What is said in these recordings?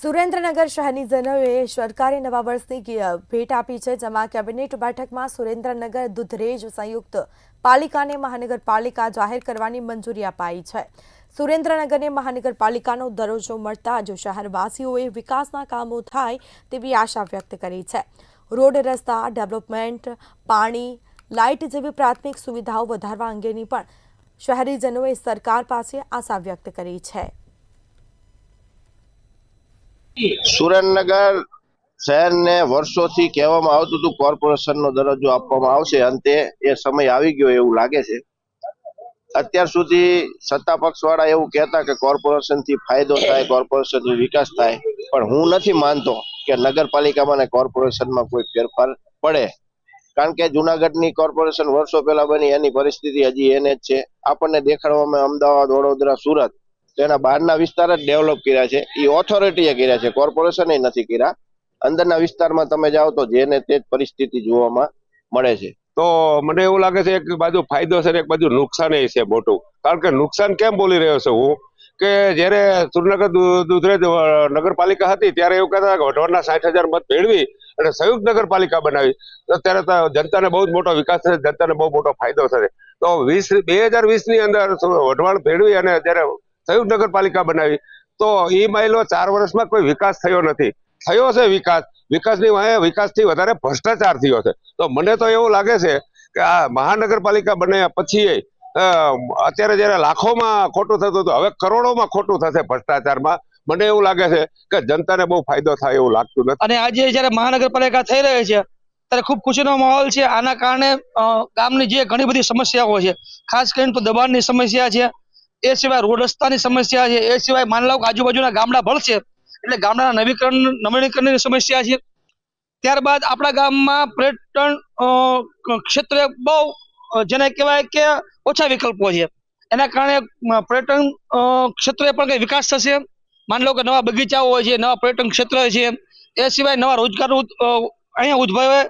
સુરેન્દ્રનગર શહેરીજનોએ સરકારે નવા વર્ષની ભેટ આપી છે, જેમાં કેબિનેટ બેઠકમાં સુરેન્દ્રનગર દુધરેજ સંયુક્ત પાલિકાને મહાનગરપાલિકા જાહેર કરવાની મંજૂરી અપાઈ છે। સુરેન્દ્રનગરને મહાનગરપાલિકાનો દરજ્જો મળતા જ શહેરવાસીઓએ વિકાસના કામો થાય તેવી આશા વ્યક્ત કરી છે। રોડ, રસ્તા, ડેવલપમેન્ટ, પાણી, લાઇટ જેવી પ્રાથમિક સુવિધાઓ વધારવા અંગેની પણ શહેરીજનોએ સરકાર પાસે આશા વ્યક્ત કરી છે। સુરેન્દ્રનગર શહેરને વર્ષોથી કહેવામાં આવતું હતું કોર્પોરેશનનો દરજ્જો આપવામાં આવશે, અંતે એ સમય આવી ગયો એવું લાગે છે। અત્યાર સુધી સત્તા પક્ષવાળા એવું કહેતા કે કોર્પોરેશનથી ફાયદો થાય, કોર્પોરેશનથી વિકાસ થાય, પણ હું નથી માનતો કે નગરપાલિકામાં અને કોર્પોરેશનમાં કોઈ ફેરફાર પડે, કારણ કે જુનાગઢની કોર્પોરેશન વર્ષો પહેલા બની, એની પરિસ્થિતિ હજી એને જ છે। આપણને દેખાડવામાં અમદાવાદ, વડોદરા, સુરત તેના બહારના વિસ્તાર જ ડેવલપ કર્યા છે, એ ઓથોરિટીએ કર્યા છે, કોર્પોરેશને નથી કર્યા। અંદરના વિસ્તારમાં તમે જાઓ તો જેને તે જ પરિસ્થિતિ જોવામાં મળે છે। તો મને એવું લાગે છે એક બાજુ ફાયદો છે ને એક બાજુ નુકસાન છે મોટું। કારણ કે નુકસાન કેમ બોલી રહ્યો છું હું કે જ્યારે સુરેન્દ્રનગર દુધરેજ નગરપાલિકા હતી ત્યારે એવું કહેતા કે વઢવાણના 60,000 મત મેળવી અને સંયુક્ત નગરપાલિકા બનાવી, અત્યારે તો જનતાને બહુ જ મોટો વિકાસ થશે, જનતાને બહુ મોટો ફાયદો થશે। તો 2020ની અંદર વઢવાણ ભેળવી અને જ્યારે સંયુક્ત નગરપાલિકા બનાવી તો એ માયલો 4 વર્ષમાં કોઈ વિકાસ થયો નથી। થયો છે વિકાસથી વધારે ભ્રષ્ટાચાર થયો છે। તો મને તો એવું લાગે છે કે આ મહાનગરપાલિકા બન્યા પછી અત્યારે જયારે લાખોમાં ખોટું થતું હતું, હવે કરોડોમાં ખોટું થશે ભ્રષ્ટાચારમાં। મને એવું લાગે છે કે જનતાને બહુ ફાયદો થાય એવું લાગતું નથી। અને આજે જયારે મહાનગરપાલિકા થઈ રહી છે ત્યારે ખૂબ ખુશીનો માહોલ છે। આના કારણે ગામની જે ઘણી બધી સમસ્યાઓ છે, ખાસ કરીને તો દબાણની સમસ્યા છે, એ સિવાય રોડ રસ્તાની સમસ્યા છે, એ સિવાય માની લો કે આજુબાજુના ગામડા ભળશે એટલે ગામડાના નવીનીકરણની સમસ્યા છે। ત્યારબાદ આપણા ગામમાં પર્યટન ક્ષેત્રે બહુ જેને કહેવાય કે ઓછા વિકલ્પો છે, એના કારણે પર્યટન ક્ષેત્રે પણ કંઈ વિકાસ થશે। માની લો કે નવા બગીચાઓ હોય છે, નવા પર્યટન ક્ષેત્ર છે, એ સિવાય નવા રોજગાર અહીંયા ઉદ્ભવે,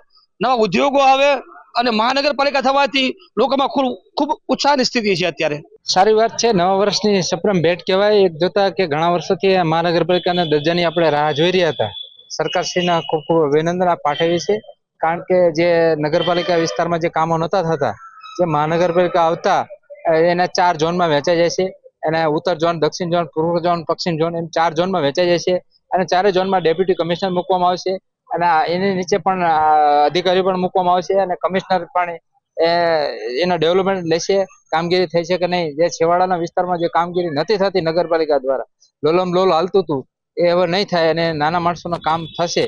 નવા ઉદ્યોગો આવે અને મહાનગરપાલિકા થવાથી લોકોમાં ખૂબ ઉત્સાહની સ્થિતિ છે અત્યારે। સારી વાત છે। નવા વર્ષની સપ્રમ ભેટ કહેવાય એક જોતા કે ઘણા વર્ષોથી મહાનગરપાલિકાના દરજ્જાની આપણે રાહ જોઈ રહ્યા હતા। સરકારશ્રીના ખૂબ ખૂબ અભિનંદન પાઠવીએ છીએ, કારણ કે જે નગરપાલિકા વિસ્તારમાં જે કામો નહોતા થતા, જે મહાનગરપાલિકા આવતા એના 4 ઝોનમાં વહેંચાઈ જાય છે। એના ઉત્તર ઝોન, દક્ષિણ ઝોન, પૂર્વ ઝોન, પશ્ચિમ ઝોન એમ 4 ઝોનમાં વહેંચાઈ જાય છે અને 4 ઝોનમાં ડેપ્યુટી કમિશનર મૂકવામાં આવશે અને એની નીચે પણ અધિકારીઓ પણ મૂકવામાં આવશે અને કમિશનર પણ એનો ડેવલપમેન્ટ લેશે, કામગીરી થઈ છે કે નહીં। જે છેવાડાના વિસ્તારમાં જે કામગીરી નથી થતી નગરપાલિકા દ્વારા, લોલમ લોલ હાલતું હતું, એ હવે નહીં થાય અને નાના માણસોનું કામ થશે।